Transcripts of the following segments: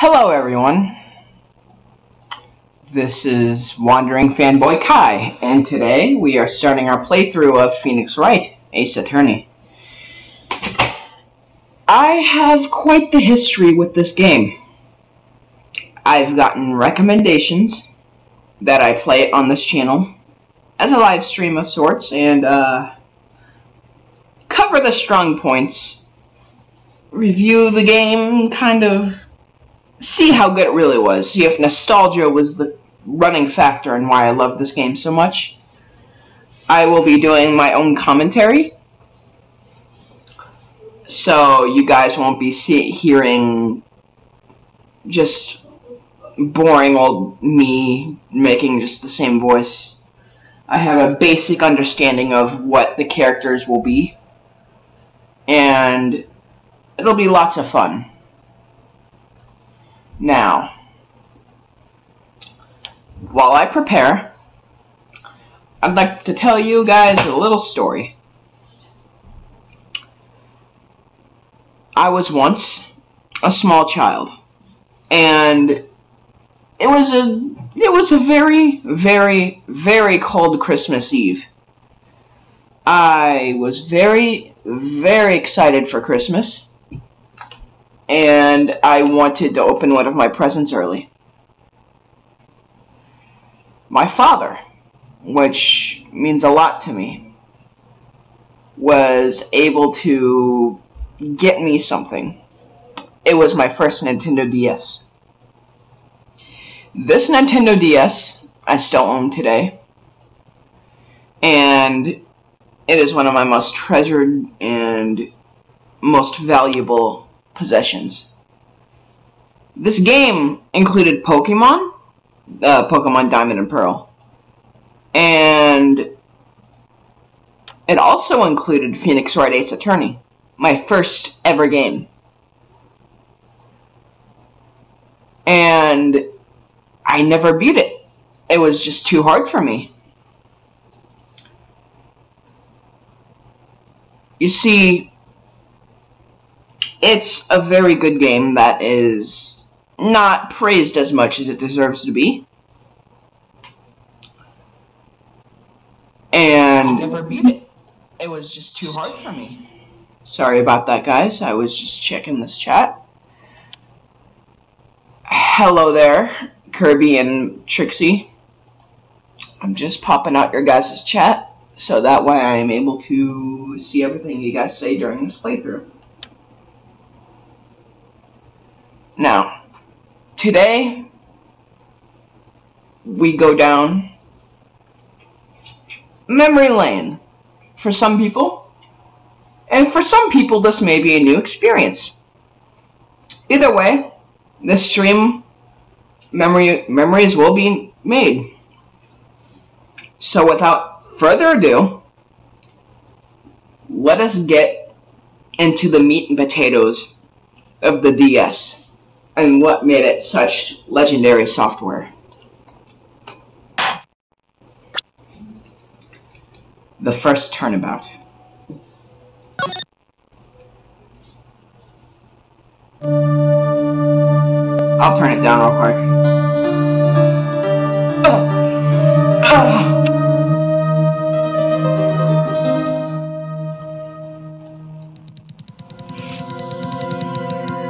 Hello everyone, this is Wandering Fanboy Kai, and today we are starting our playthrough of Phoenix Wright, Ace Attorney. I have quite the history with this game. I've gotten recommendations that I play it on this channel as a live stream of sorts, and cover the strong points, review the game, kind of see how good it really was, see if nostalgia was the running factor in why I love this game so much. I will be doing my own commentary, so you guys won't be hearing just boring old me making just the same voice. I have a basic understanding of what the characters will be, and it'll be lots of fun. Now, while I prepare, I'd like to tell you guys a little story. I was once a small child, and it was a very, very, very cold Christmas Eve. I was very, very excited for Christmas, and I wanted to open one of my presents early. My father, which means a lot to me, was able to get me something. It was my first Nintendo DS. This Nintendo DS I still own today, and it is one of my most treasured and most valuable possessions. This game included Pokemon, Pokemon Diamond and Pearl, and it also included Phoenix Wright Ace Attorney, my first ever game. And I never beat it. It was just too hard for me. You see, it's a very good game that is not praised as much as it deserves to be. And I never beat it. It was just too hard for me. Sorry about that, guys. I was just checking this chat. Hello there, Kirby and Trixie. I'm just popping out your guys' chat, so that way I am able to see everything you guys say during this playthrough. Now, today, we go down memory lane for some people, and for some people this may be a new experience. Either way, this stream, memories will be made. So without further ado, let us get into the meat and potatoes of the DS. And what made it such legendary software. The first turnabout. I'll turn it down real quick.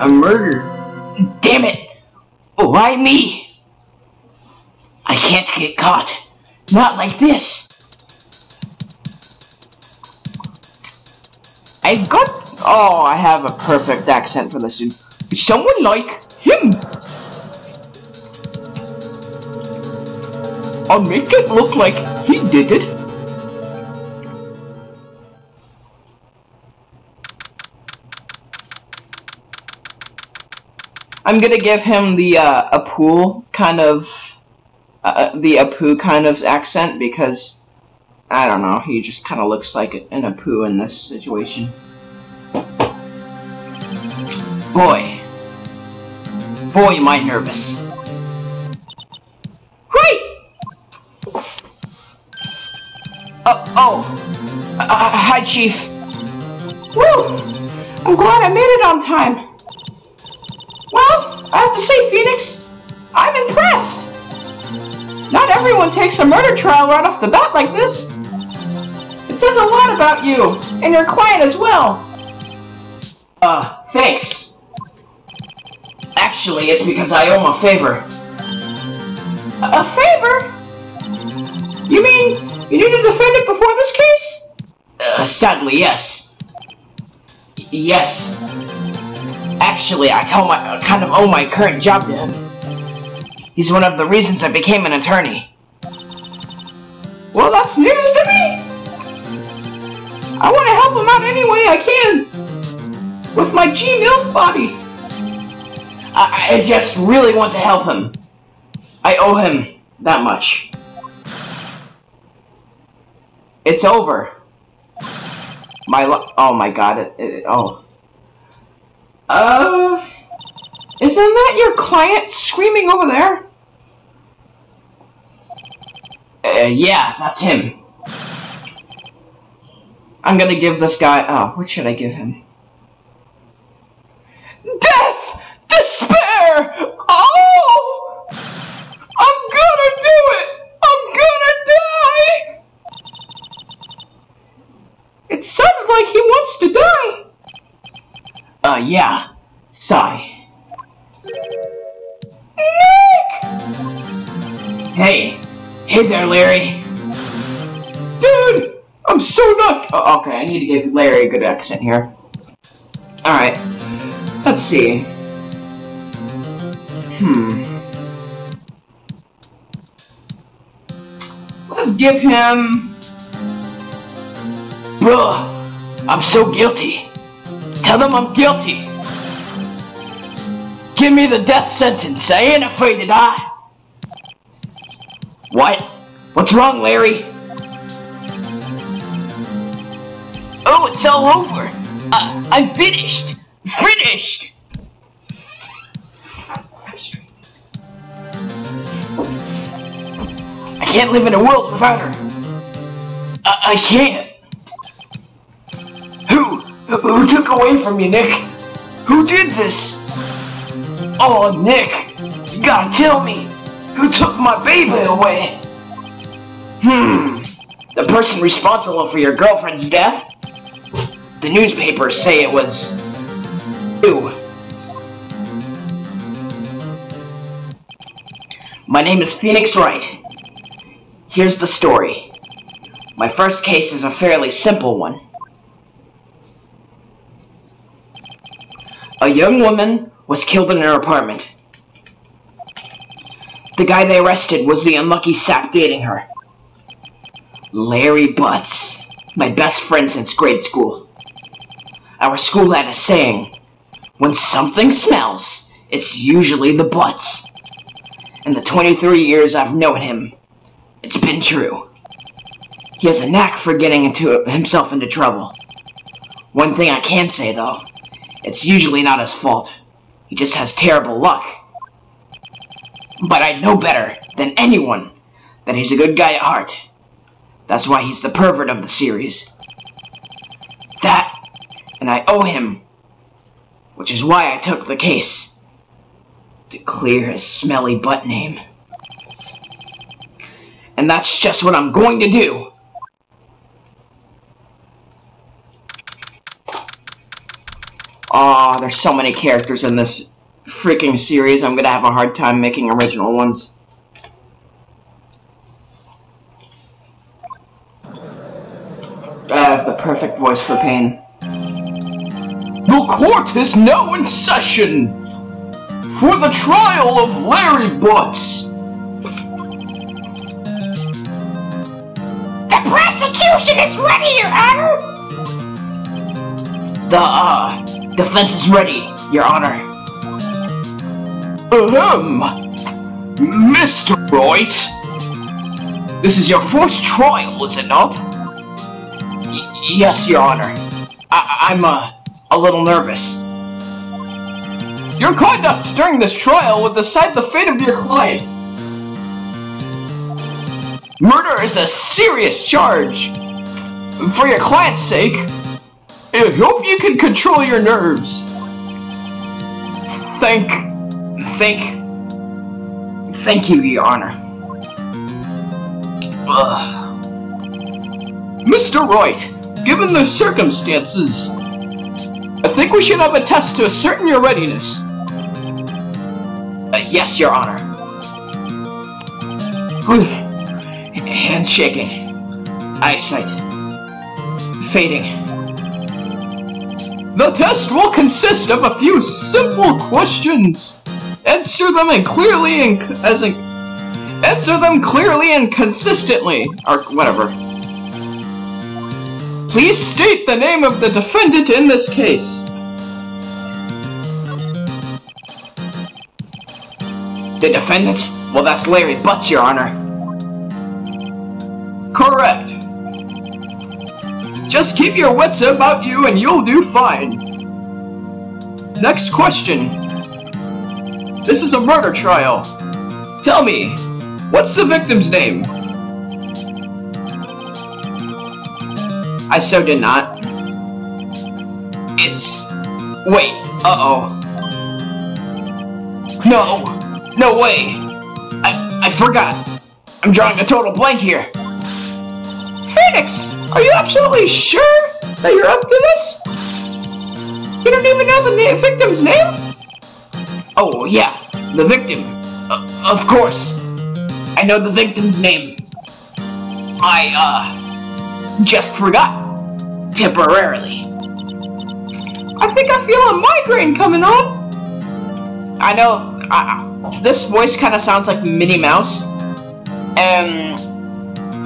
A murder. Damn it! Why me? I can't get caught. Not like this. I have a perfect accent for this dude. Someone like him. I'll make it look like he did it. I'm gonna give him the Apu kind of accent, because I don't know, he just kind of looks like an Apu in this situation. Boy, am I nervous. Right. Hi, Chief. Woo! I'm glad I made it on time. Well, I have to say, Phoenix, I'm impressed. Not everyone takes a murder trial right off the bat like this. It says a lot about you, and your client as well. Thanks. Actually, it's because I owe him a favor. A favor? You mean you need to defend it before this case? Sadly, yes. Yes. Actually, I kind of owe my current job to him. He's one of the reasons I became an attorney. Well, that's news to me! I want to help him out any way I can! With my G-MILF body! I just really want to help him. I owe him that much. It's over. Oh my god, isn't that your client screaming over there? Yeah, that's him. I'm gonna give this guy, what should I give him? Death! Despair! Oh! I'm gonna do it! I'm gonna die! It sounded like he wants to die. Yeah. Sigh. Nick! Hey there, Larry. Dude, I'm so not. Oh, okay, I need to give Larry a good accent here. Alright, let's see. Let's give him... Bruh, I'm so guilty. Tell them I'm guilty. Give me the death sentence. I ain't afraid to die. What? What's wrong, Larry? Oh, it's all over. I'm finished. Finished. I can't live in a world without her. I can't. Who took away from you, Nick? Who did this? Oh, Nick, you gotta tell me. Who took my baby away? The person responsible for your girlfriend's death? The newspapers say it was... you. My name is Phoenix Wright. Here's the story. My first case is a fairly simple one. A young woman was killed in her apartment. The guy they arrested was the unlucky sap dating her. Larry Butts, my best friend since grade school. Our school had a saying, when something smells, it's usually the Butts. In the 23 years I've known him, it's been true. He has a knack for getting himself into trouble. One thing I can say though, it's usually not his fault. He just has terrible luck. But I know better than anyone that he's a good guy at heart. That's why he's the pervert of the series. That, and I owe him, which is why I took the case, to clear his smelly butt name. And that's just what I'm going to do. Aw, there's so many characters in this freaking series, I'm gonna have a hard time making original ones. I have the perfect voice for pain. The court is now in session for the trial of Larry Butts. The prosecution is ready, Your Honor! The, defense is ready, Your Honor. Mr. Wright, this is your first trial, is it not? Yes, Your Honor. I'm a little nervous. Your conduct during this trial will decide the fate of your client. Murder is a serious charge. For your client's sake, I hope you can control your nerves. Thank Thank you, Your Honor. Mr. Wright, given the circumstances, I think we should have a test to ascertain your readiness. Yes, Your Honor. Hands shaking. Eyesight fading. The test will consist of a few simple questions. Answer them clearly and consistently, or whatever. Please state the name of the defendant in this case. The defendant? Well, that's Larry Butts, Your Honor. Correct. Just keep your wits about you and you'll do fine. Next question. This is a murder trial. Tell me, what's the victim's name? I so did not. It's... Wait, uh-oh. No way. I forgot. I'm drawing a total blank here. Phoenix, are you absolutely sure that you're up to this? You don't even know the victim's name? Oh, yeah, the victim. Of course. I know the victim's name. I, just forgot. Temporarily. I think I feel a migraine coming on. I know, this voice kind of sounds like Minnie Mouse. And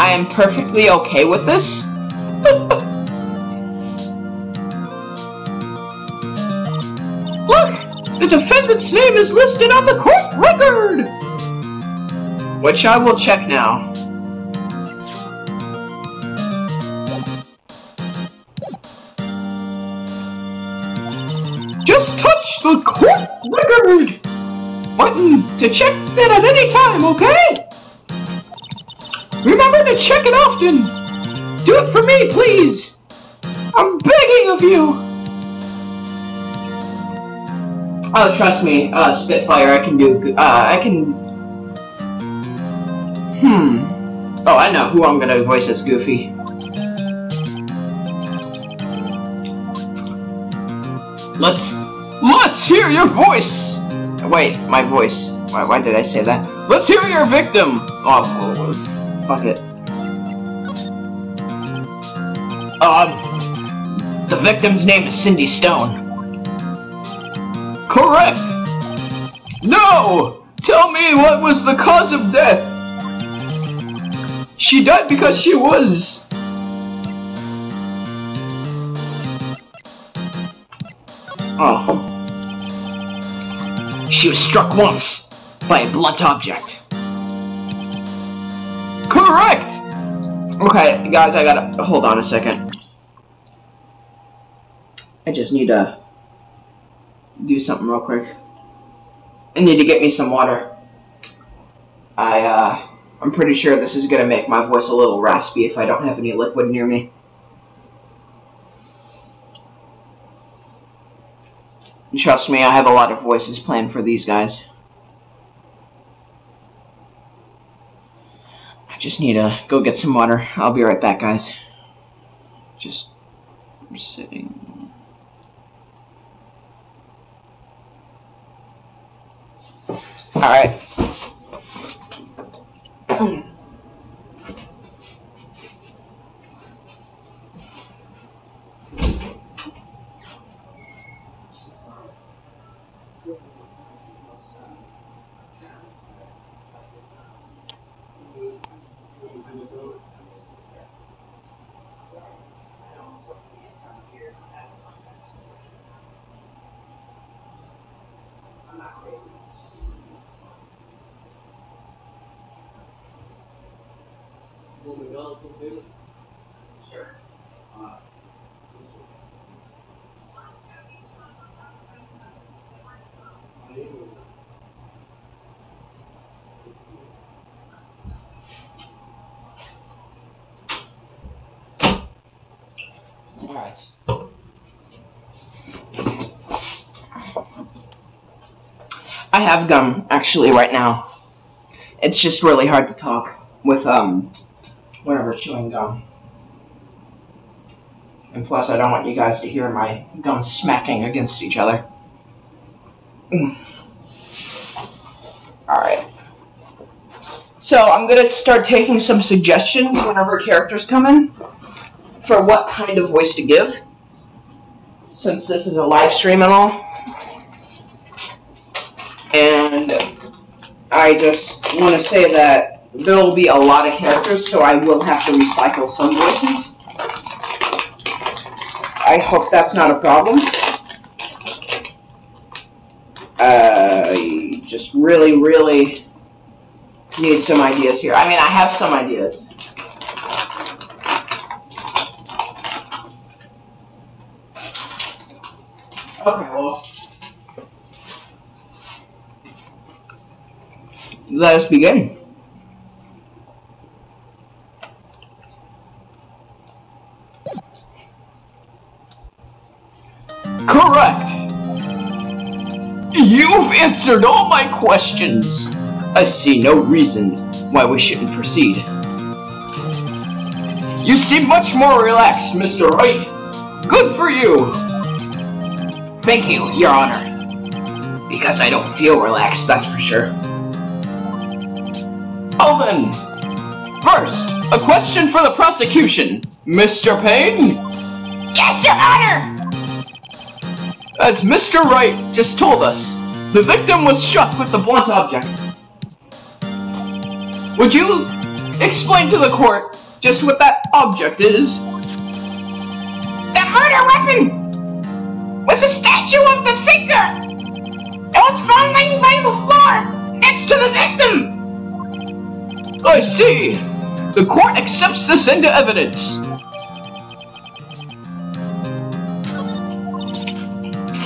I am perfectly okay with this. Look! The defendant's name is listed on the court record! Which I will check now. Just touch the court record button to check it at any time, okay? Remember to check it often. Do it for me, please. I'm begging of you. Oh, trust me, Spitfire, I can do, Oh, I know who I'm gonna voice as Goofy. Let's hear your voice. Wait, my voice. Why did I say that? Let's hear your victim. Oh, fuck it. The victim's name is Cindy Stone. Correct. No! Tell me what was the cause of death. She died because she was... Oh. She was struck once by a blunt object. Correct! Okay, guys, I gotta... Hold on a second. I just need to do something real quick. I need to get me some water. I'm pretty sure this is gonna make my voice a little raspy if I don't have any liquid near me. Trust me, I have a lot of voices planned for these guys. I just need to go get some water. I'll be right back, guys. I'm sitting... Alright. Sure. Alright. I have gum, actually, right now. It's just really hard to talk with, whenever chewing gum. And plus, I don't want you guys to hear my gum smacking against each other. Alright. So, I'm gonna start taking some suggestions whenever characters come in for what kind of voice to give. Since this is a live stream and all. And I just want to say that there will be a lot of characters, so I will have to recycle some voices. I hope that's not a problem. I just really need some ideas here. I mean, I have some ideas. Okay, well, let us begin. Correct! You've answered all my questions. I see no reason why we shouldn't proceed. You seem much more relaxed, Mr. Wright. Good for you! Thank you, Your Honor. Because I don't feel relaxed, that's for sure. Well then, first, a question for the prosecution. Mr. Payne? Yes, Your Honor! As Mr. Wright just told us, the victim was shot with the blunt object. Would you explain to the court just what that object is? The murder weapon was a statue of the finger! It was found laying by the floor, next to the victim! I see. The court accepts this into evidence.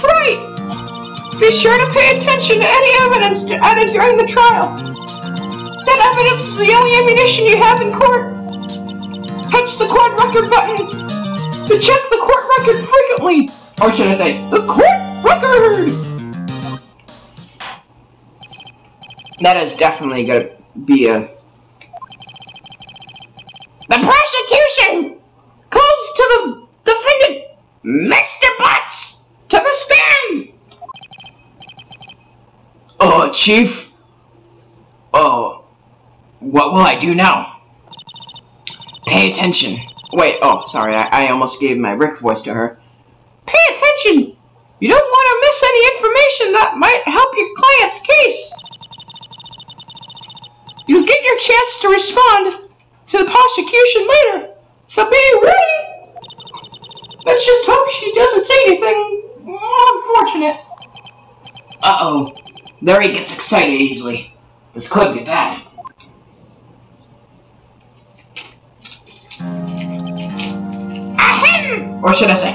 Right! Be sure to pay attention to any evidence added during the trial. That evidence is the only ammunition you have in court. Touch the court record button to check the court record frequently. Or should I say, the court record! That is definitely going to be a... The prosecution calls to the defendant, Mr. Butts, to the stand! Chief? What will I do now? Pay attention. Wait, sorry, I almost gave my Rick voice to her. Pay attention! You don't want to miss any information that might help your client's case. You'll get your chance to respond to the prosecution later, so be ready! Let's just hope she doesn't say anything unfortunate. Uh-oh. There he gets excited easily. This could be bad. Ahem! Or should I say,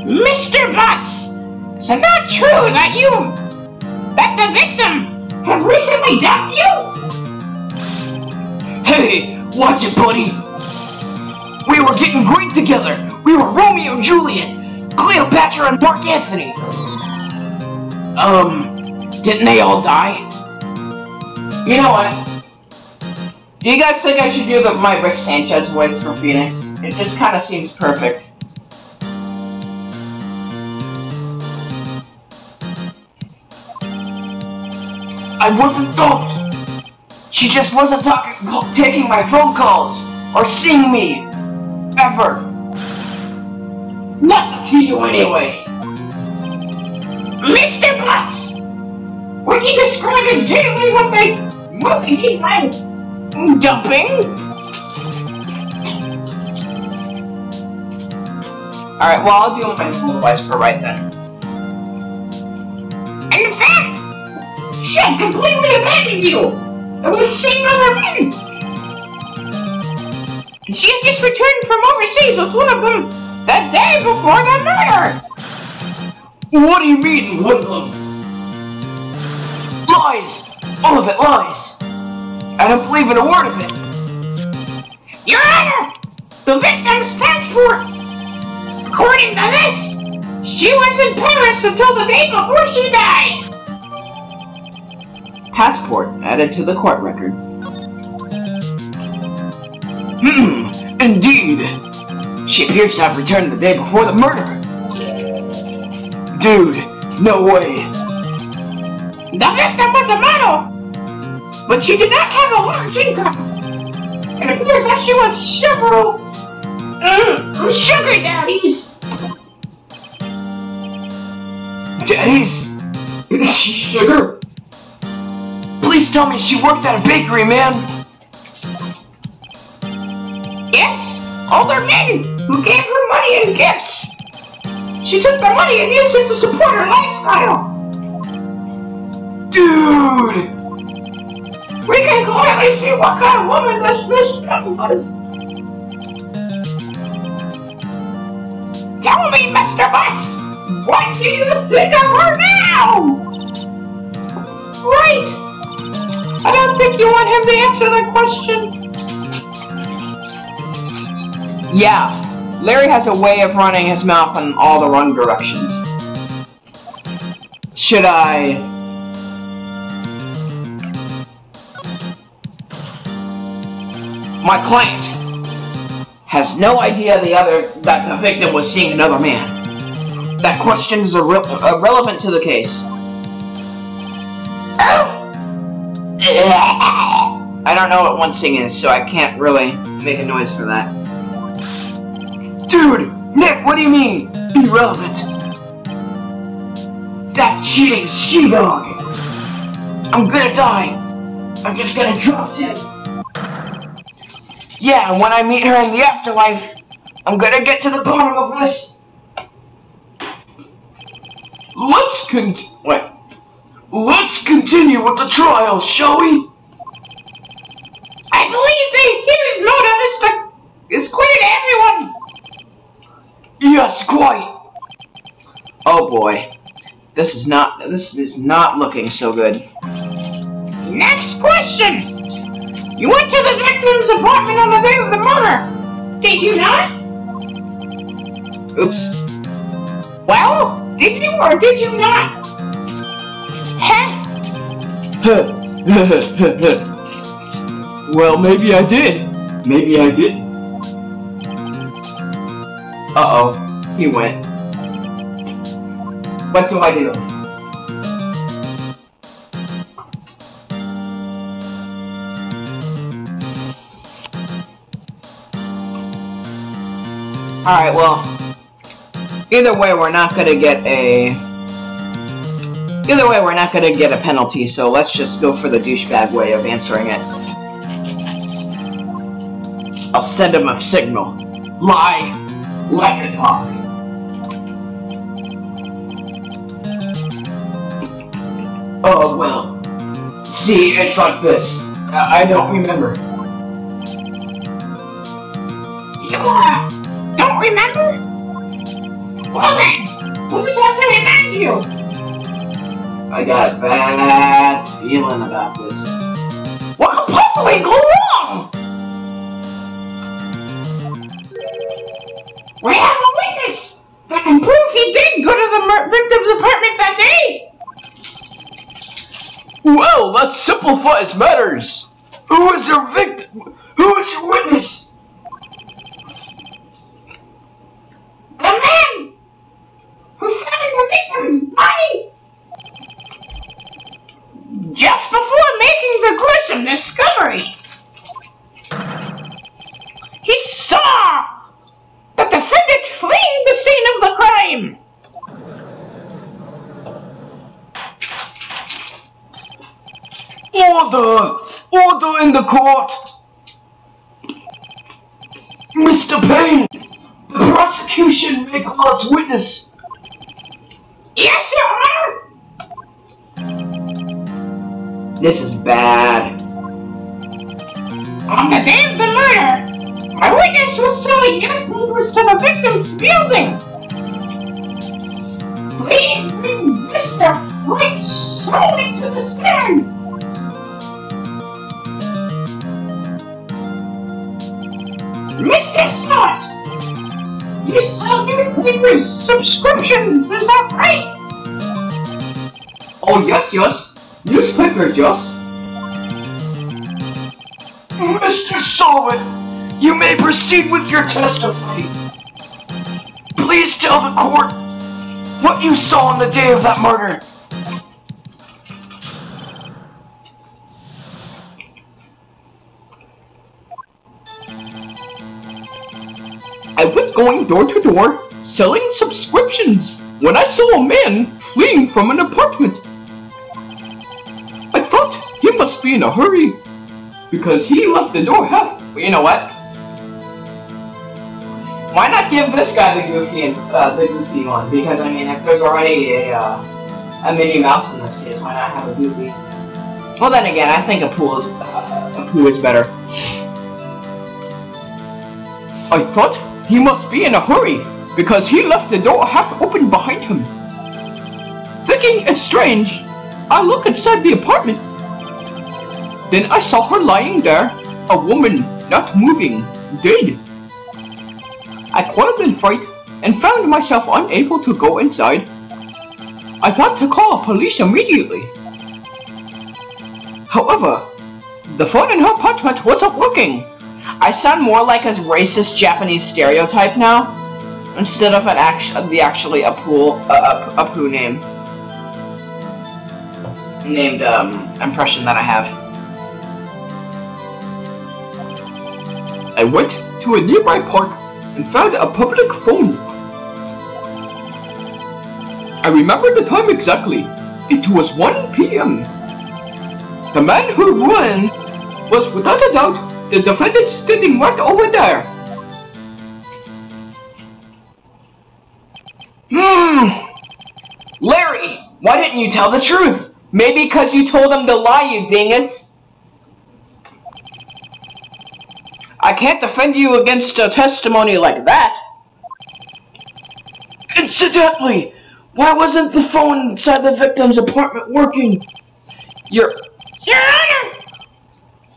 Mr. Butts! Is it not true that the victim had recently dumped you? Hey, watch it, buddy. We were getting great together. We were Romeo and Juliet, Cleopatra and Mark Anthony. Didn't they all die? You know what? Do you guys think I should do my Rick Sanchez voice for Phoenix? It just kind of seems perfect. I wasn't dumped. She just wasn't taking my phone calls or seeing me. Ever. What's to you anyway? Mr. Butts! Would you describe as genuinely what he went dumping? Alright, well, I'll deal with my full voice for Wright then. In fact, she had completely abandoned you and was seeing other men. She had just returned from overseas with one of them the day before the murder. What do you mean, one of them? Lies! All of it lies! I don't believe in a word of it! Your Honor! The victim's passport, according to this, She was in Paris until the day before she died. Passport added to the court record. Indeed. She appears to have returned the day before the murder. Dude, no way. The victim was a model, but she did not have a large income. It appears that she was several sugar daddies. Daddies? Is she sugar? Please tell me she worked at a bakery, man. Yes, older men who gave her money and gifts. She took the money and used it to support her lifestyle. Dude! We can clearly see what kind of woman this Miss Stone was. Tell me, Mr. Bucks, what do you think of her now? Right. I don't think you want him to answer that question. Yeah, Larry has a way of running his mouth in all the wrong directions. Should I... My client has no idea that the victim was seeing another man. That question is irrelevant to the case. I don't know what one sing is, so I can't really make a noise for that. Dude! Nick, what do you mean? Irrelevant. That cheating she-dog! I'm gonna die. I'm just gonna drop dead. Yeah, and when I meet her in the afterlife, I'm gonna get to the bottom of this. Let's continue with the trial, shall we? I believe the accused's motive is clear to everyone. Yes, quite. Oh boy, this is not looking so good. Next question. You went to the victim's apartment on the day of the murder. Did you not? Oops. Well, did you or did you not? Huh? Well, maybe I did. Maybe I didn't. Uh-oh, he went. What do I do? Alright, well, either way we're not gonna get a penalty, so let's just go for the douchebag way of answering it. I'll send him a signal. Lie like a dog. Oh, well. See, it's like this. I don't remember. You don't remember? Well then, we'll just have to remind you. I got a bad feeling about this. What could possibly go wrong? We have a witness that can prove he did go to the victim's apartment that day. Well, that simplifies matters. Who is your victim? Who is your witness? The man who found the victim's body just before making the gruesome discovery. He saw the defendant fleeing the scene of the crime. Order! Order in the court! Mr. Payne! The prosecution may call its witness! Yes, Your Honor! This is bad. On the day of the murder, my witness was selling newspapers to the victim's building. Please bring Mr. Wright solely to the stand. Mr. Scott, You sell newspaper subscriptions, is that right? Oh, yes. Newspapers, yes. Mr. Sullivan, you may proceed with your testimony. Please tell the court what you saw on the day of that murder. I was going door to door, selling subscriptions, when I saw a man fleeing from an apartment. I thought he must be in a hurry, because he left the door half. Well, you know what? Why not give this guy the goofy one? Because I mean, if there's already a Minnie Mouse in this case, why not have a goofy? Well, then again, I think a Pooh is better. I thought he must be in a hurry, because he left the door half open behind him. Thinking it strange, I looked inside the apartment. Then I saw her lying there, a woman not moving, dead. I quailed in fright and found myself unable to go inside. I thought to call police immediately. However, the phone in her apartment wasn't working. I sound more like a racist Japanese stereotype now, instead of actually a Pooh named impression that I have. I went to a nearby park and found a public phone. I remember the time exactly. It was 1 p.m. The man who ran was without a doubt the defendant standing right over there. Larry, why didn't you tell the truth? Maybe because you told him to lie, you dingus. I can't defend you against a testimony like that. Incidentally, why wasn't the phone inside the victim's apartment working? Your Honor!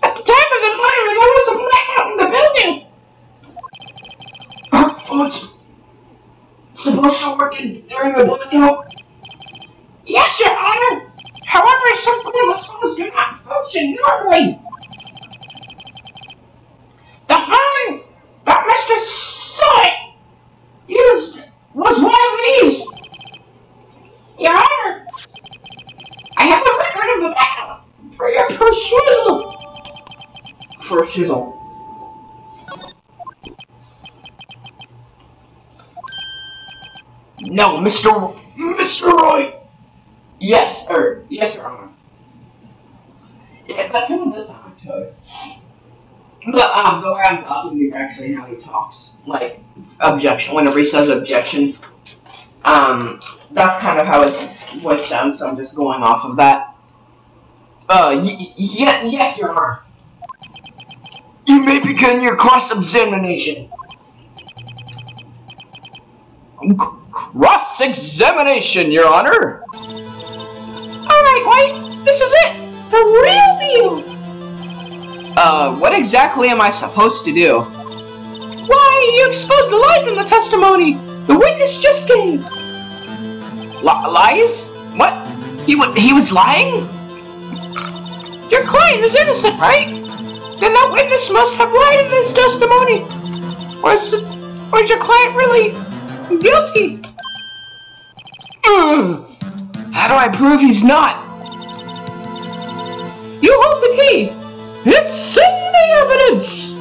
At the time of the murder, there was a blackout in the building! Our phone's supposed to work during a blackout? Yes, Your Honor! However, some cordless phones do not function normally! The phone that Mr. Soy used was one of these! Your Honor! I have a record of the blackout for your perusal! For a shizzle. No, Mr. Wright! Yes, Your Honor. Yeah, that kind of does sound like Toad. But, the way I'm talking is actually how he talks. Like, objection, whenever he says objection. That's kind of how his voice sounds, so I'm just going off of that. Yes, Your Honor. You may begin your cross-examination. Cross-examination, Your Honor. Alright, White, this is it! The real deal! What exactly am I supposed to do? Why, you exposed the lies in the testimony the witness just gave! Lies? What? He was lying? Your client is innocent, right? Then that witness must have lied in his testimony! Or is your client really guilty? How do I prove he's not? You hold the key! It's in the evidence!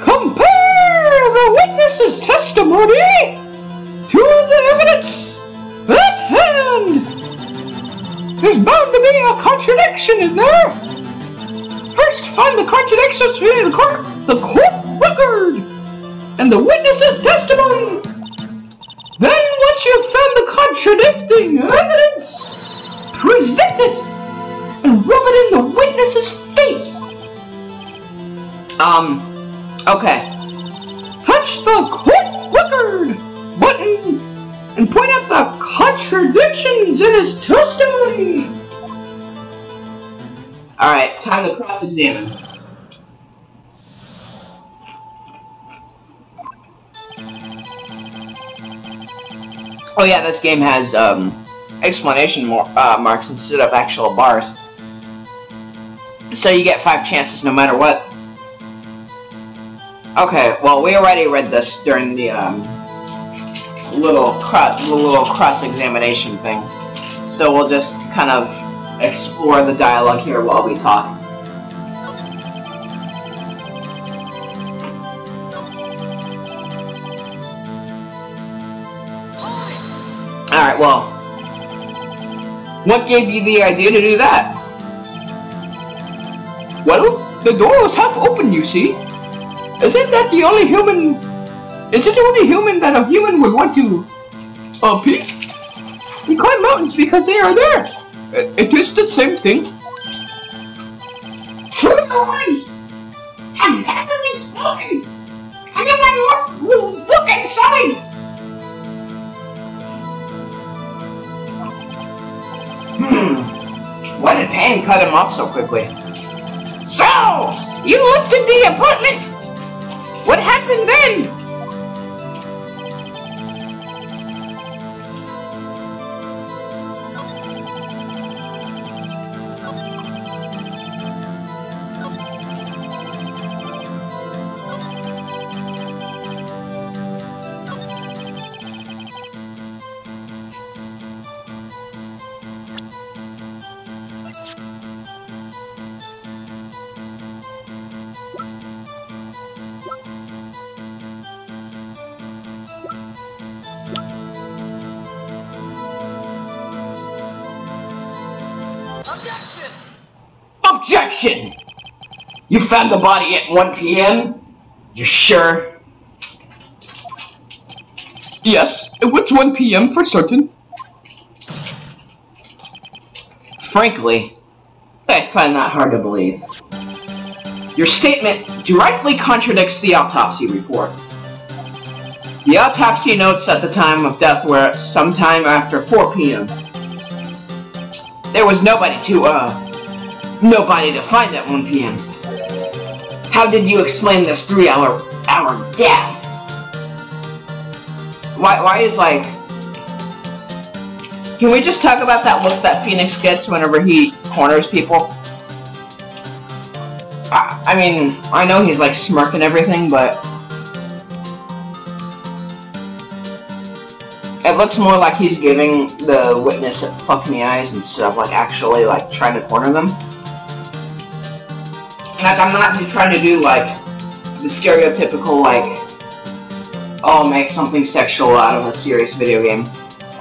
Compare the witness's testimony to the evidence at hand! There's bound to be a contradiction in there! First, find the contradiction between the court record and the witness's testimony! Then, once you've found the contradicting evidence, present it and rub it in the witness's face! Okay. Touch the court record button and point out the contradictions in his testimony! Alright, time to cross-examine. Oh yeah, this game has exclamation marks instead of actual bars. So you get 5 chances no matter what. Okay, well we already read this during the little cross-examination thing. So we'll just kind of explore the dialogue here while we talk. Alright, well, what gave you the idea to do that? Well, the door was half open, you see. Isn't it the only human that a human would want to peek? We climb mountains because they are there. It is the same thing. True noise! I've never been spoken! Anyone look inside! Why did Pan cut him off so quickly? So, you looked at the apartment? What happened then? Objection! You found the body at 1 p.m.? You're sure? Yes, it was 1 p.m. for certain. Frankly, I find that hard to believe. Your statement directly contradicts the autopsy report. The autopsy notes at the time of death were sometime after 4 p.m. There was nobody to find at 1 p.m. How did you explain this 3-hour death? Why is like... Can we just talk about that look that Phoenix gets whenever he corners people? I mean, I know he's like smirking everything, but... It looks more like he's giving the witness a fuck in the eyes instead of like actually like trying to corner them. Like, I'm not trying to do, like, the stereotypical, like, oh, make something sexual out of a serious video game.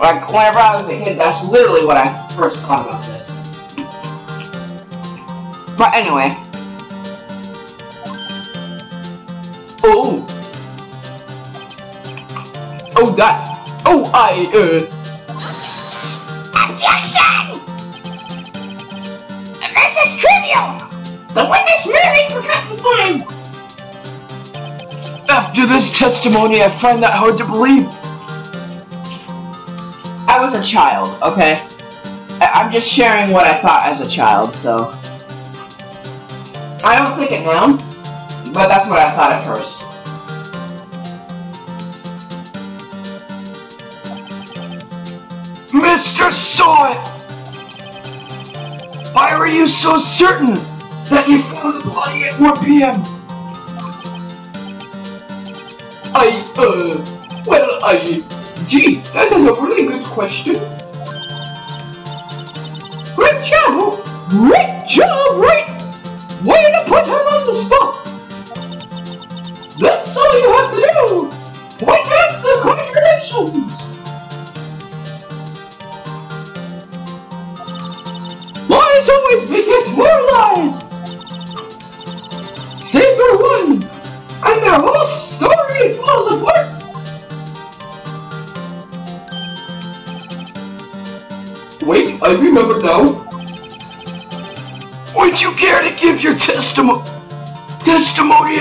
Like, whenever I was a kid, that's literally what I first thought about this. But anyway. Oh! Oh, that! Oh, Objection! This is trivial! The witness merely forgot the time! After this testimony, I find that hard to believe. I was a child, okay? I'm just sharing what I thought as a child, so... I don't think it now, but that's what I thought at first. Mr. Sawit! Why were you so certain that you found the body at 1 p.m.? Gee, that is a really good question. Great job! Great job, Wright! Way to put him on the spot! That's all you have to do! Point out the contradictions! Lies always beget more lies! Save for one, and their whole story falls apart! Wait, I remember now. Would you care to give your testimony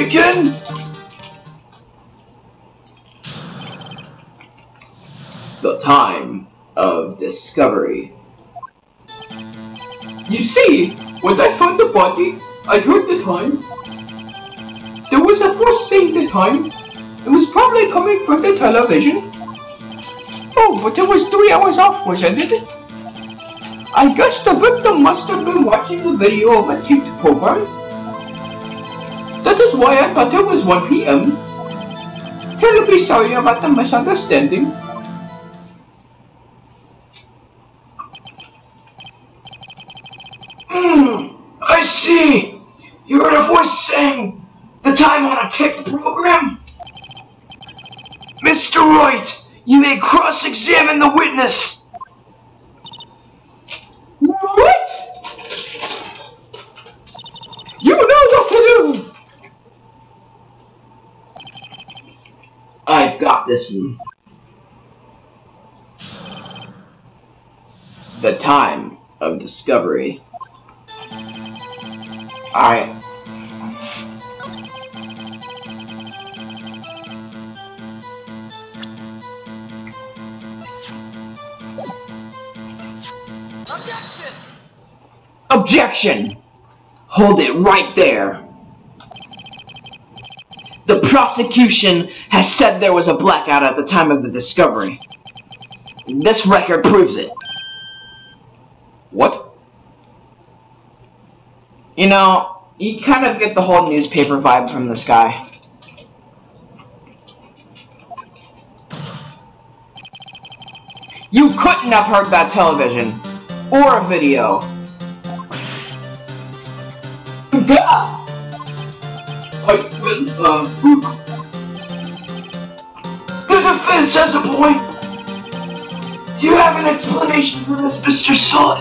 again? The time of discovery. You see, when I found the body, I heard the time. There was a voice saying the time. It was probably coming from the television. Oh, but it was 3 hours off, wasn't it? I guess the victim must have been watching the video of a taped program. That is why I thought it was 1 p.m. Terribly sorry about the misunderstanding. I see. You heard a voice saying the time on a taped program? Mr. Wright, you may cross-examine the witness. What? You know what to do! I've got this one. The time of discovery. Alright. Objection! Hold it right there. The prosecution has said there was a blackout at the time of the discovery. This record proves it. What? You know, you kind of get the whole newspaper vibe from this guy. You couldn't have heard that television or a video. The defense has a point. Do you have an explanation for this, Mr. Solid?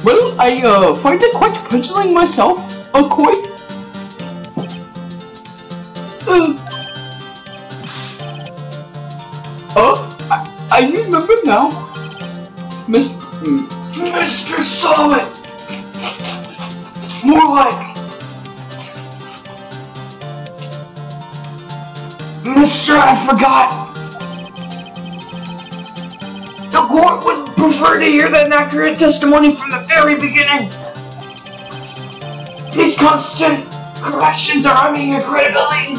Well, I find it quite puzzling myself, quite. I remember now. Mr. Solid! More like... Mr. I forgot! The court would prefer to hear that accurate testimony from the very beginning. These constant corrections are harming your credibility.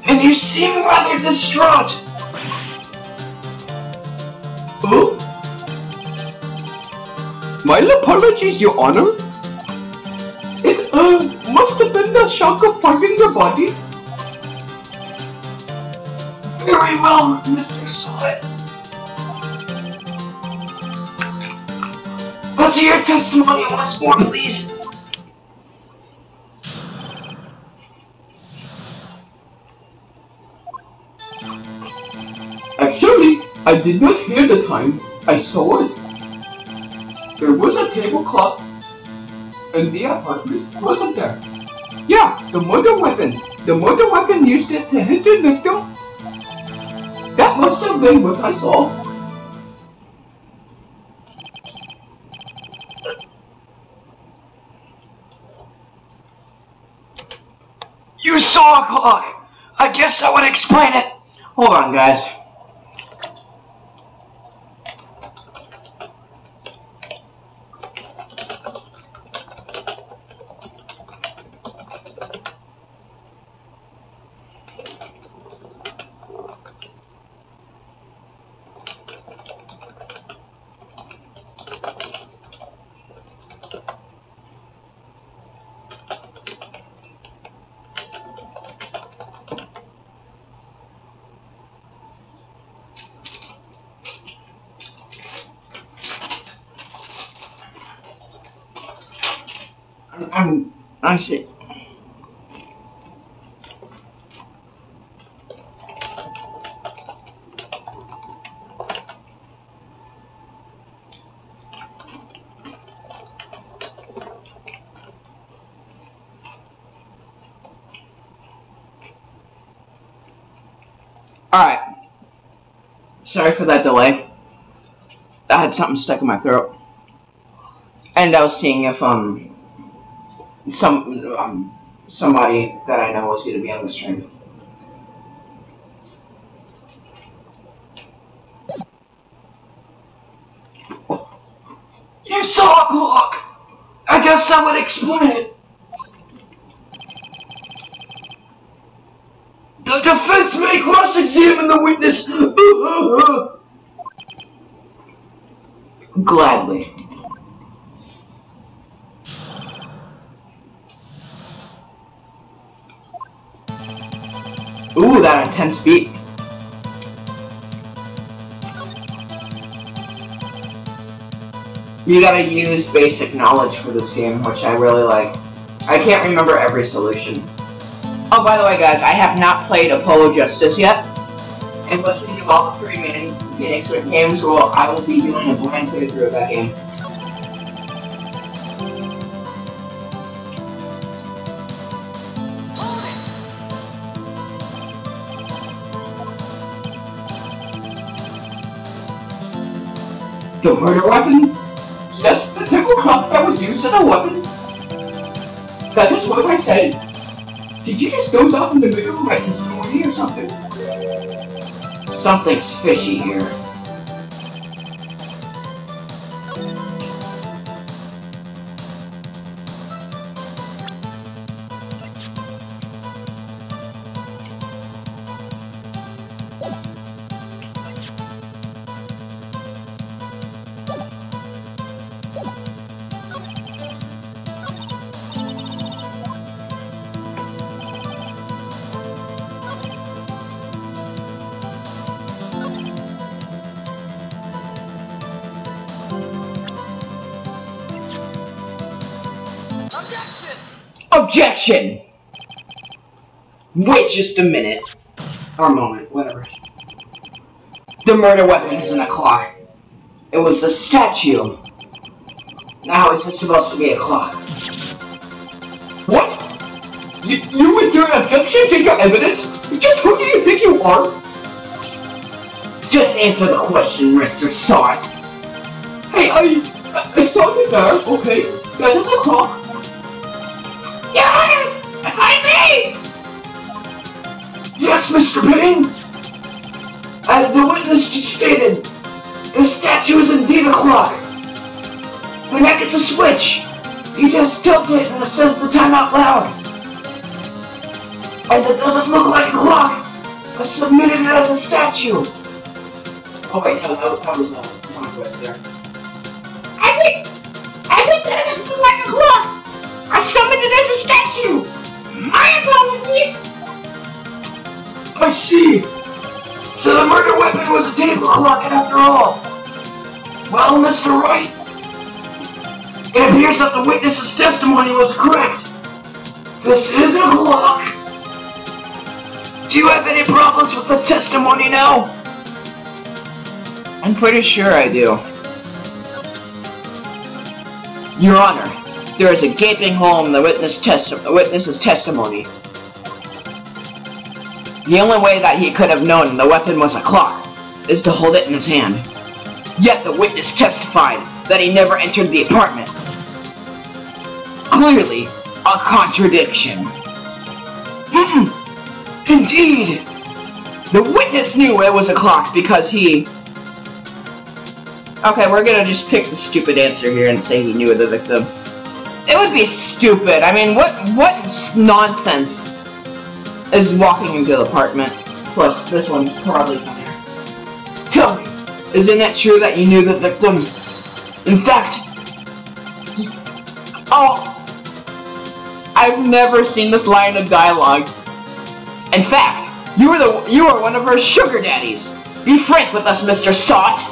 And you seem rather distraught. Oh? My apologies, Your Honor. It, must have been the shock of finding your body. Very well, Mr. Solid. Let's hear your testimony once more, please. Actually, I did not hear the time. I saw it. There was a tablecloth, and the apartment wasn't there. Yeah, the murder weapon. The murder weapon used it to hit the victim. That must have been what I saw. You saw a clock. I guess that would explain it. Hold on, guys. I see. Alright. Sorry for that delay. I had something stuck in my throat. And I was seeing if, somebody that I know was going to be on the stream. You saw a clock! I guess that would explain it. The defense may cross-examine the witness. Gladly. Ooh, that intense beat. You gotta use basic knowledge for this game, which I really like. I can't remember every solution. Oh, by the way, guys, I have not played Apollo Justice yet. And once we do all the 3 Phoenix games, well, I will be doing a blind playthrough of that game. The murder weapon? Yes, the typical clock that was used as a weapon. That is what I said. Did you just doze off in the middle of my testimony or something? Something's fishy here. Objection! Wait just a minute. Or a moment, whatever. The murder weapon isn't a clock. It was a statue. Now how is it supposed to be a clock? What? You withdrew an objection to your evidence? Just who do you think you are? Just answer the question, Mr. Sot. Hey, I saw you there, okay? That is a clock. Your Honor! Behind me! Yes, Mr. Payne? As the witness just stated, the statue is indeed a clock. The neck is a switch. You just tilt it and it says the time out loud. As it doesn't look like a clock, I submitted it as a statue. Oh wait, no, that was one twist there. As it doesn't look like a clock, I summoned it as a statue! My apologies! I see! So the murder weapon was a table clock after all! Well, Mr. Wright, it appears that the witness's testimony was correct. This is a clock! Do you have any problems with this testimony now? I'm pretty sure I do. Your Honor, there is a gaping hole in the witness's testimony. The only way that he could have known the weapon was a clock is to hold it in his hand. Yet the witness testified that he never entered the apartment. Clearly, a contradiction. Indeed! The witness knew it was a clock because he... Okay, we're gonna just pick the stupid answer here and say he knew the victim. It would be stupid. I mean, what nonsense is walking into the apartment? Plus, this one's probably funnier. Tell me, isn't it true that you knew the victim? In fact, I've never seen this line of dialogue. In fact, you are one of her sugar daddies. Be frank with us, Mr. Sot.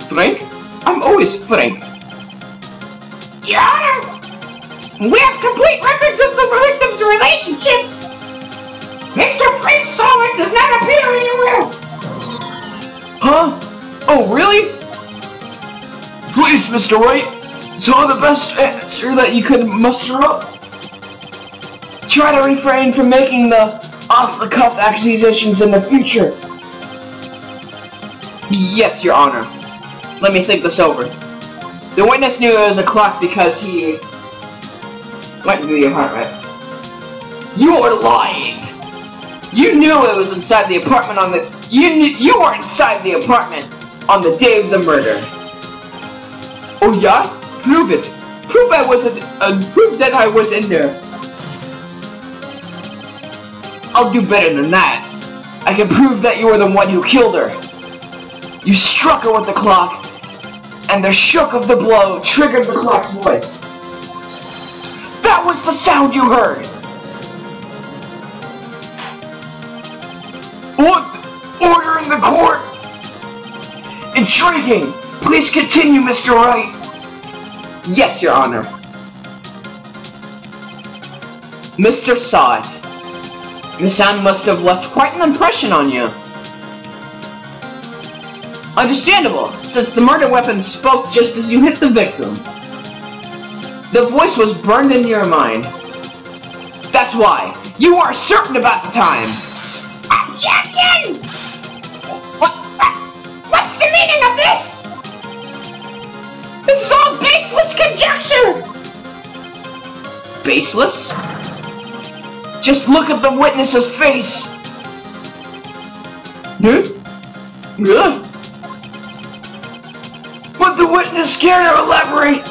Frank? I'm always frank. Your Honor! We have complete records of the victims' relationships! Mr. Frank Solid does not appear anywhere! Huh? Oh, really? Please, Mr. Wright, tell the best answer that you could muster up. Try to refrain from making the off-the-cuff accusations in the future. Yes, Your Honor. Let me think this over. The witness knew it was a clock because he went into the apartment. You're lying! You knew it was inside the apartment on the... You were inside the apartment on the day of the murder. Oh yeah? Prove it. Prove that I was in there. I'll do better than that. I can prove that you were the one who killed her. You struck her with the clock, and the shock of the blow triggered the clock's voice. That was the sound you heard! What? Order in the court! Intriguing! Please continue, Mr. Wright. Yes, Your Honor. Mr. saw it. The sound must have left quite an impression on you. Understandable, since the murder weapon spoke just as you hit the victim. The voice was burned into your mind. That's why. You are certain about the time. Objection! What's the meaning of this? This is all baseless conjecture! Baseless? Just look at the witness's face. Would the witness care to elaborate?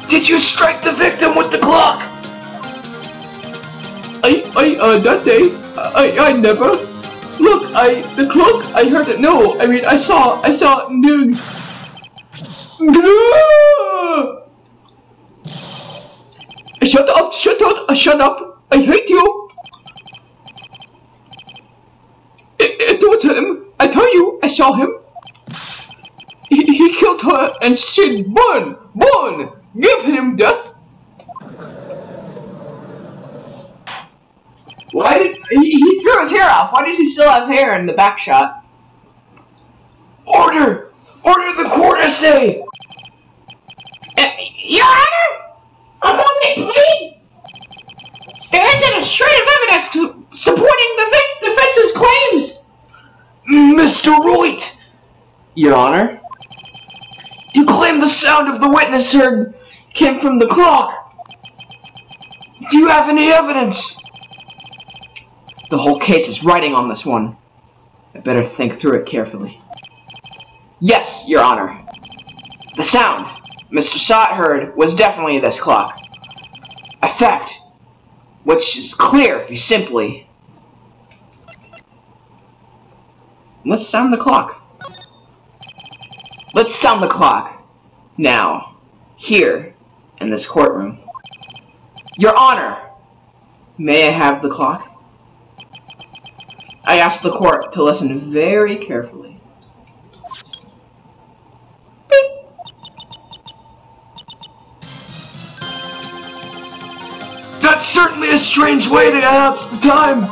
Did you strike the victim with the clock? That day, I never. Look, the clock, I heard it, no, I mean, I saw, no. Shut up, I hate you. It was him, I tell you, I saw him. He killed her and said, burn, give him death. Why did he threw his hair off? Why does he still have hair in the back shot? Order the court, I say. Your Honor? A moment, please! There isn't a shred of evidence supporting the defense's claims! Mr. Wright! Your Honor? You claim the sound of the witness heard came from the clock. Do you have any evidence? The whole case is riding on this one. I better think through it carefully. Yes, Your Honor. The sound Mr. Sott heard was definitely this clock. A fact, which is clear if you simply... Let's sound the clock. Let's sound the clock. Now, here, in this courtroom. Your Honor, may I have the clock? I ask the court to listen very carefully. That's certainly a strange way to announce the time.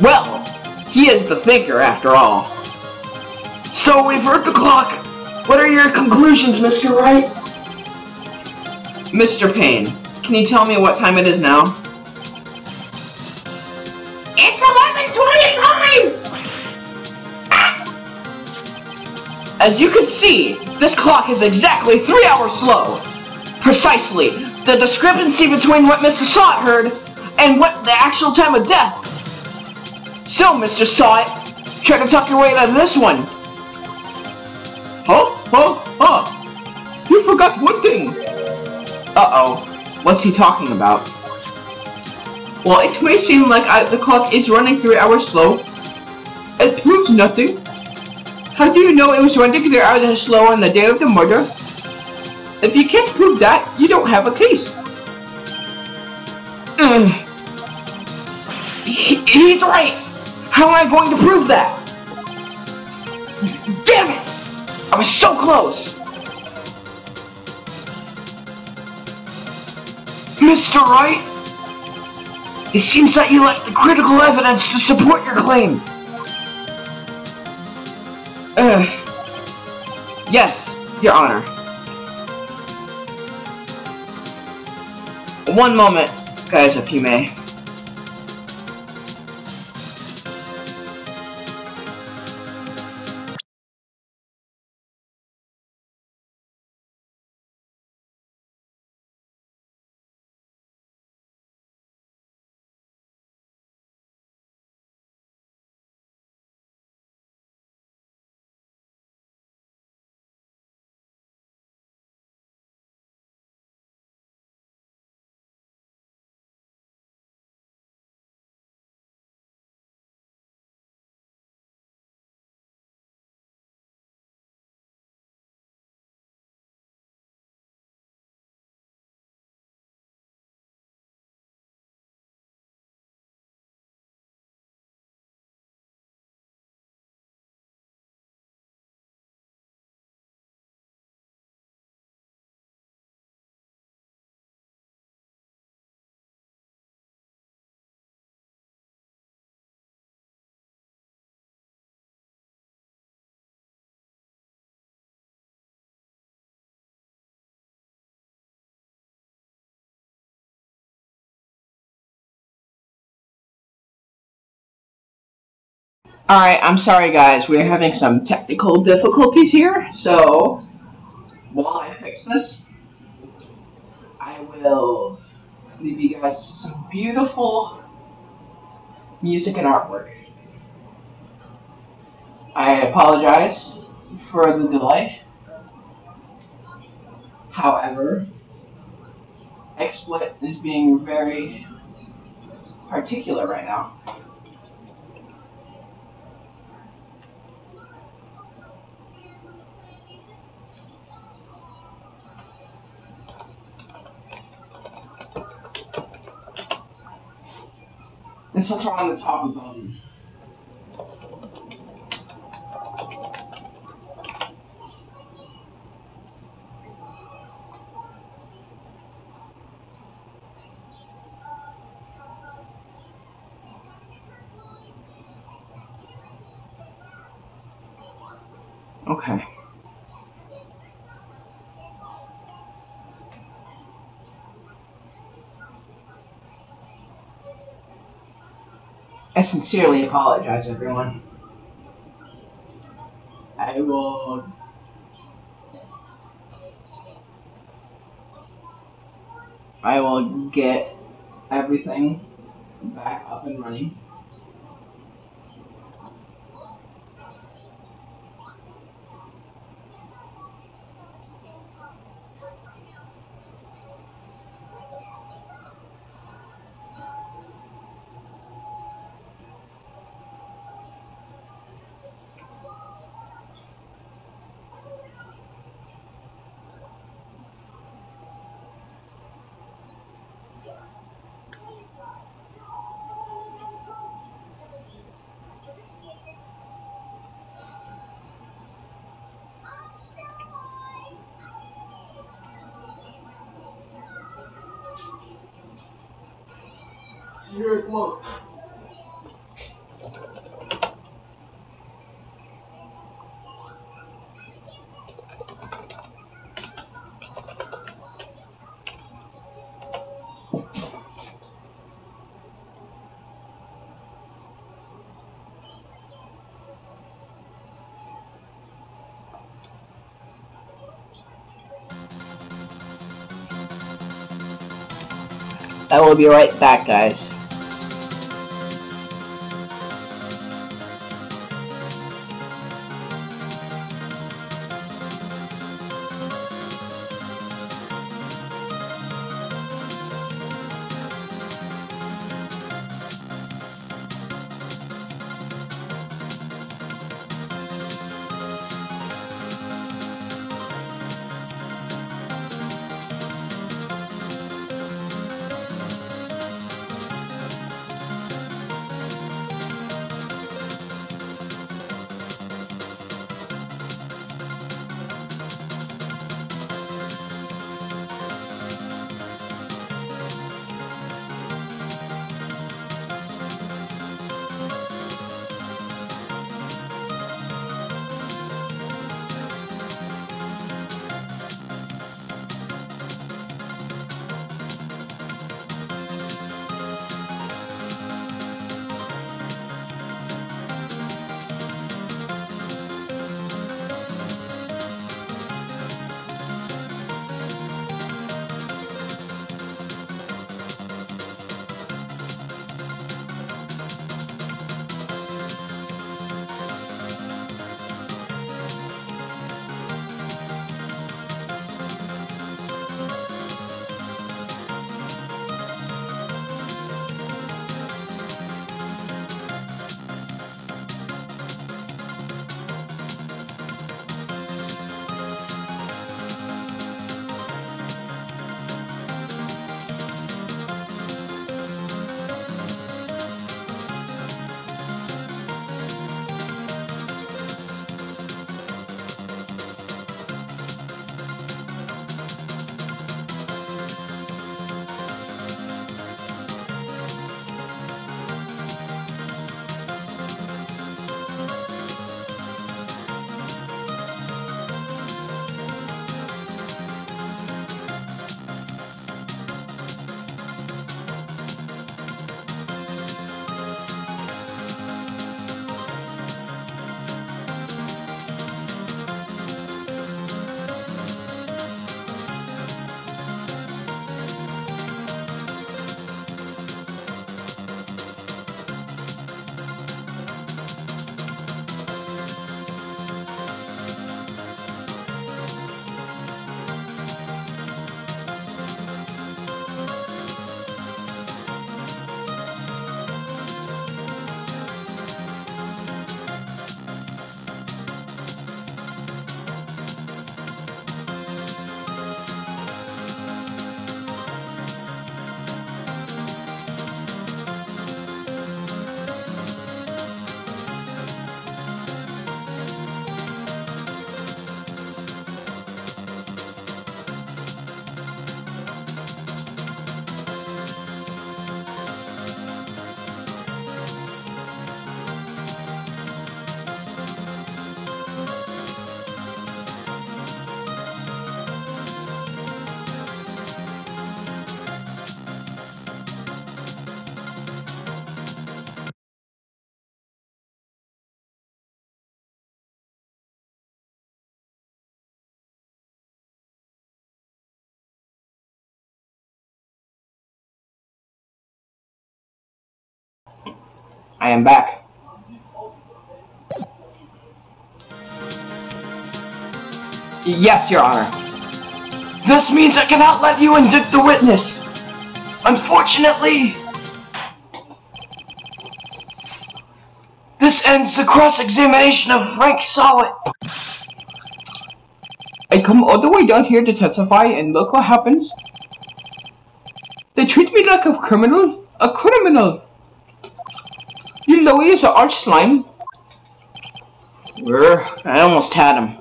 Well, he is the thinker after all. So we've heard the clock. What are your conclusions, Mr. Wright? Mr. Payne, can you tell me what time it is now? It's 11:25! As you can see, this clock is exactly 3 hours slow. Precisely, the discrepancy between what Mr. Sott heard and what the actual time of death. So, Mr. Sott, try to tuck your way out of this one. You forgot one thing. Uh-oh, what's he talking about? Well, it may seem like the clock is running 3 hours slow. It proves nothing. How do you know it was running 3 hours slow on the day of the murder? If you can't prove that, you don't have a case. He's right! How am I going to prove that? Damn it! I was so close! Mr. Wright? It seems that you lack the critical evidence to support your claim. Yes, Your Honor. One moment, guys, if you may. Alright, I'm sorry guys, we're having some technical difficulties here, so while I fix this, I will leave you guys to some beautiful music and artwork. I apologize for the delay. However, XSplit is being very particular right now. And since we're on the top of okay. I sincerely apologize, everyone. I will get everything back up and running. Here, come on. I will be right back, guys. I am back. Yes, Your Honor. This means I cannot let you indict the witness. Unfortunately, this ends the cross-examination of Frank Sawit. I come all the way down here to testify, and look what happens. They treat me like a criminal. A criminal. You know he is an arch slime. I almost had him.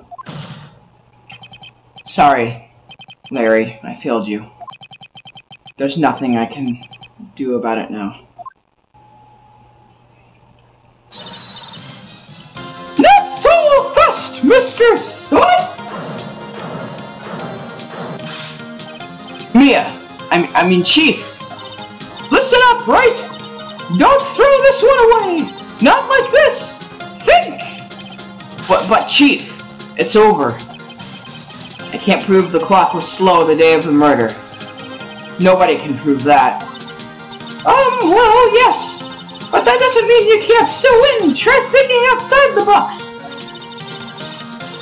Sorry, Larry, I failed you. There's nothing I can do about it now. Not so fast, Mr. Sawit! Mia! I mean Chief! Listen up, Wright! Don't throw this one away! Not like this! Think! But Chief, it's over. I can't prove the clock was slow the day of the murder. Nobody can prove that. Well, yes. But that doesn't mean you can't still win. Try thinking outside the box.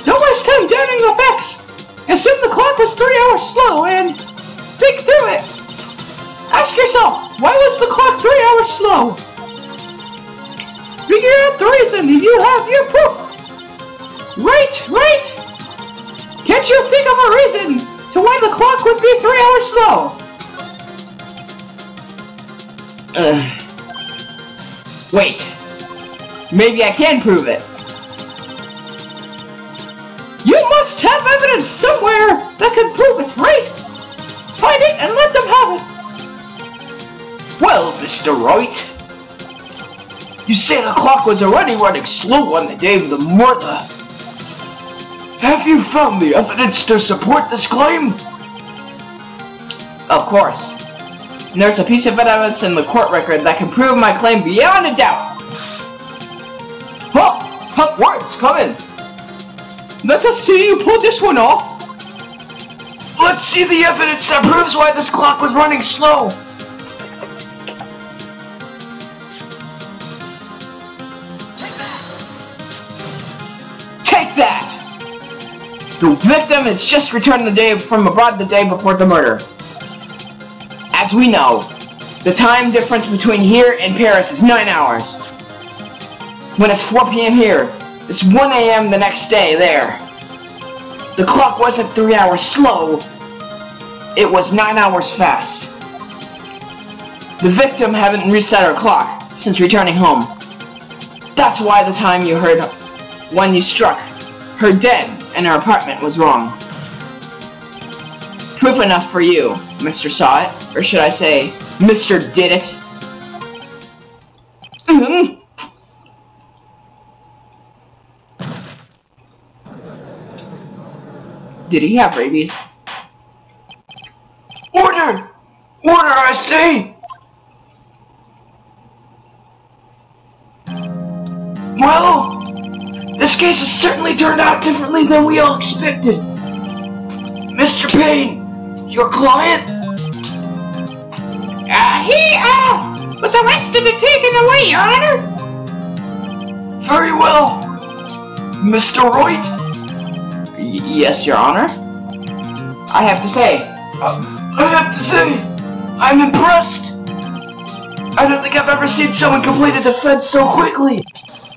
Don't waste time doubting the facts. Assume the clock was 3 hours slow and think through it. Ask yourself, why was the clock 3 hours slow? Figure out the reason and you have your proof. Right. Can't you think of a reason to why the clock would be 3 hours slow? Wait. Maybe I can prove it. You must have evidence somewhere that can prove it, right? Find it and let them have it. Well, Mr. Wright, you say the clock was already running slow on the day of the murder. Have you found the evidence to support this claim? Of course. There's a piece of evidence in the court record that can prove my claim beyond a doubt. Oh, tough words, come in. Let us see you pull this one off. Let's see the evidence that proves why this clock was running slow. Take that! The victim has just returned from abroad the day before the murder. As we know, the time difference between here and Paris is 9 hours. When it's 4 p.m. here, it's 1 a.m. the next day there. The clock wasn't 3 hours slow, it was 9 hours fast. The victim hadn't reset her clock since returning home. That's why the time you heard when you struck her dead in her apartment was wrong. Proof enough for you, Mr. Saw It, or should I say, Mr. Did It. Did he have rabies? Order! Order, I say! Well, this case has certainly turned out differently than we all expected. Mr. Payne, your client? But the rest of it taken away, Your Honor. Very well. Mr. Wright? Yes, Your Honor. I have to say, I'm impressed. I don't think I've ever seen someone complete a defense so quickly.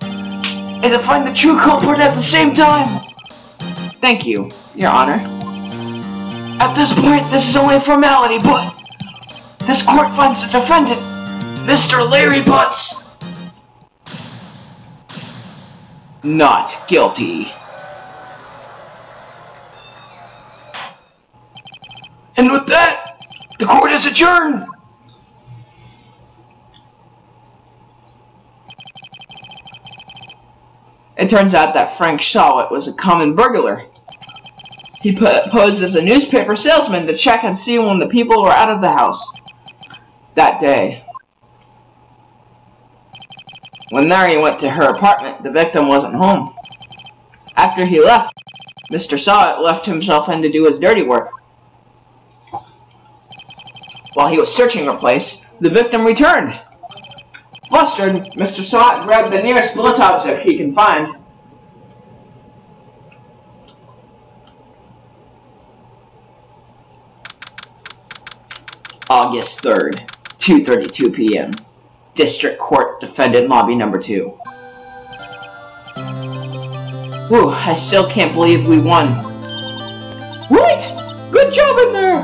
And to find the true culprit at the same time. Thank you, Your Honor. At this point, this is only a formality, but this court finds the defendant, Mr. Larry Butts, not guilty. And with that, the court is adjourned. It turns out that Frank Sawit was a common burglar. He posed as a newspaper salesman to check and see when the people were out of the house that day. When Larry went to her apartment, the victim wasn't home. After he left, Mr. Sawit left himself in to do his dirty work. While he was searching her place, the victim returned. Flustered, Mr. Swat grabbed the nearest blunt object he can find. August 3rd, 2:32 p.m. District Court, Defendant Lobby Number 2. Whew, I still can't believe we won. Right! Good job in there!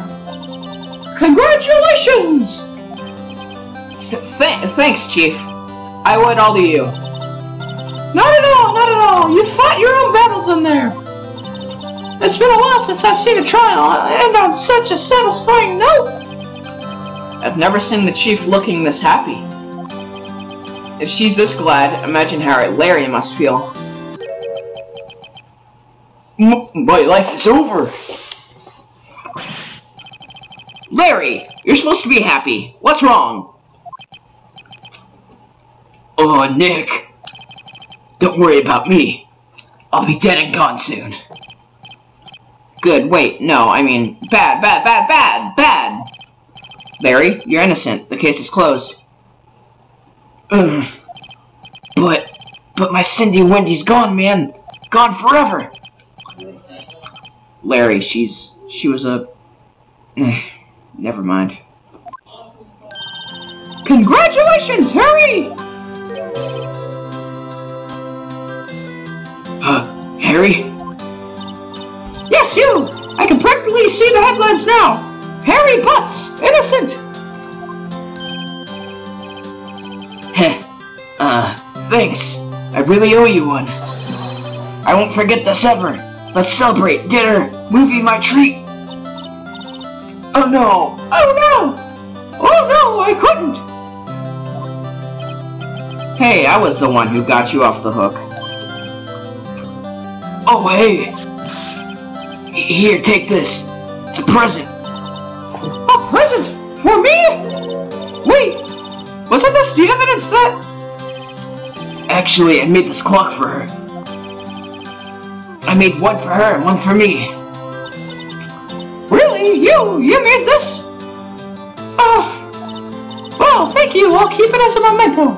Congratulations! Thanks, Chief. I owe it all to you. Not at all, not at all. You fought your own battles in there. It's been a while since I've seen a trial, and on such a satisfying note. I've never seen the Chief looking this happy. If she's this glad, imagine how Larry must feel. My life is over. Larry, you're supposed to be happy. What's wrong? Oh, Nick. Don't worry about me. I'll be dead and gone soon. Good, wait, no, I mean, bad. Larry, you're innocent. The case is closed. But my Cindy Wendy's gone, man. Gone forever. Larry, she was a... Never mind. Congratulations, Harry! Harry? Yes, you! I can practically see the headlines now. Harry Butts, innocent! Thanks. I really owe you one. I won't forget this ever. Let's celebrate. Dinner. Movie, my treat. Oh no. Oh no! Oh no, I couldn't! Hey, I was the one who got you off the hook. Oh, hey. Here, take this. It's a present. A present? For me? Wait, wasn't this the evidence that... Actually, I made this clock for her. I made one for her and one for me. Really? You made this? Well, thank you. I'll keep it as a memento.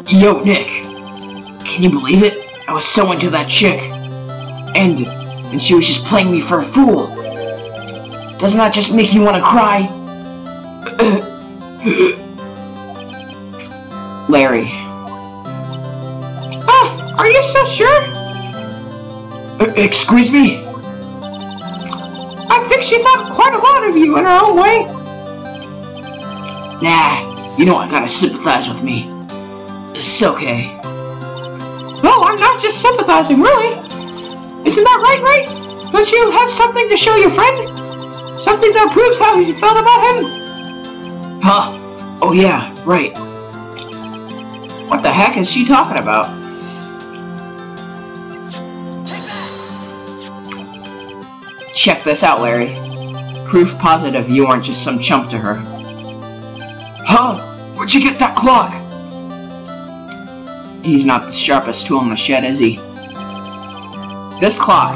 Yo, Nick. Can you believe it? I was so into that chick. And she was just playing me for a fool. Doesn't that just make you want to cry? Larry. Are you so sure? Excuse me? I think she thought quite a lot of you in her own way. Nah, you don't gotta sympathize with me. It's okay. No, I'm not just sympathizing, really. Isn't that right, Wright? Don't you have something to show your friend? Something that proves how you felt about him? Huh? Oh yeah, right. What the heck is she talking about? Check this out, Larry. Proof positive you aren't just some chump to her. Huh? Where'd you get that clock? He's not the sharpest tool in the shed, is he? This clock.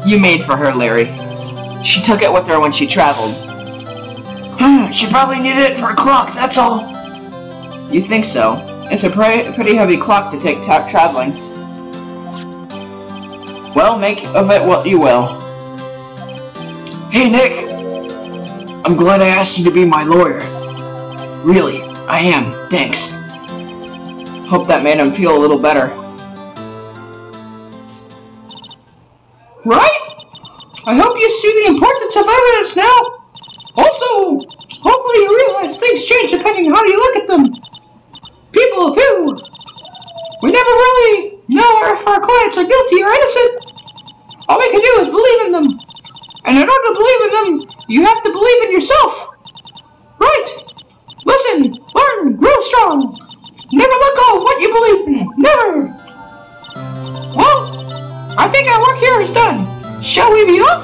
You made for her, Larry. She took it with her when she traveled. She probably needed it for a clock, that's all. You think so? It's a pretty heavy clock to take traveling. Well, make of it what you will. Hey, Nick! I'm glad I asked you to be my lawyer. Really, I am. Thanks. Hope that made him feel a little better. Right? I hope you see the importance of evidence now. Also, hopefully you realize things change depending on how you look at them. People, too. We never really know if our clients are guilty or innocent. All we can do is believe in them. And in order to believe in them, you have to believe in yourself. Right? Listen, learn, grow strong. Never let go of what you believe in. Never. Well, I think our work here is done. Shall we be off?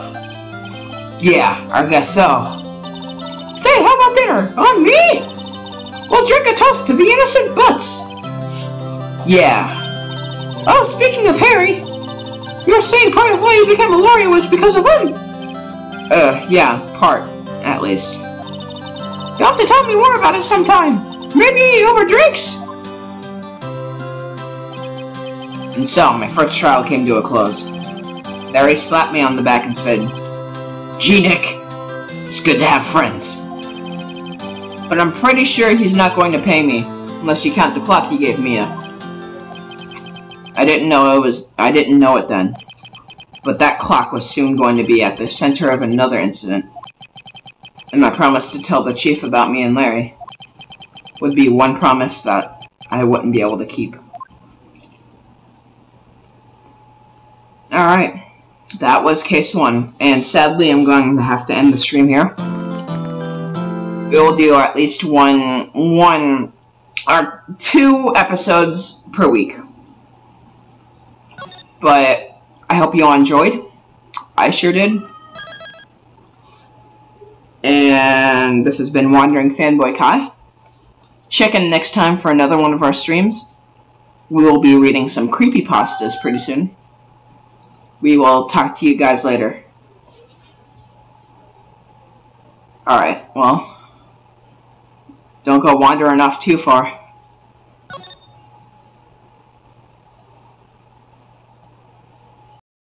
Yeah, I guess so. Say, how about dinner? On me? We'll drink a toast to the innocent Butts. Yeah. Oh, speaking of Harry, you were saying part of why you became a lawyer was because of him. Yeah, part, at least. You'll have to tell me more about it sometime. Maybe over drinks. And so, my first trial came to a close. Larry slapped me on the back and said, "Gee, Nick, it's good to have friends." But I'm pretty sure he's not going to pay me, unless you count the clock he gave Mia. I didn't know it then. But that clock was soon going to be at the center of another incident. And my promise to tell the chief about me and Larry would be one promise that I wouldn't be able to keep. Alright, that was case 1, and sadly I'm going to have to end the stream here. We will do at least one or 2 episodes per week. But I hope you all enjoyed. I sure did. And this has been Wandering Fanboy Kai. Check in next time for another one of our streams. We will be reading some creepypastas pretty soon. We will talk to you guys later. Alright, well, don't go wandering off too far.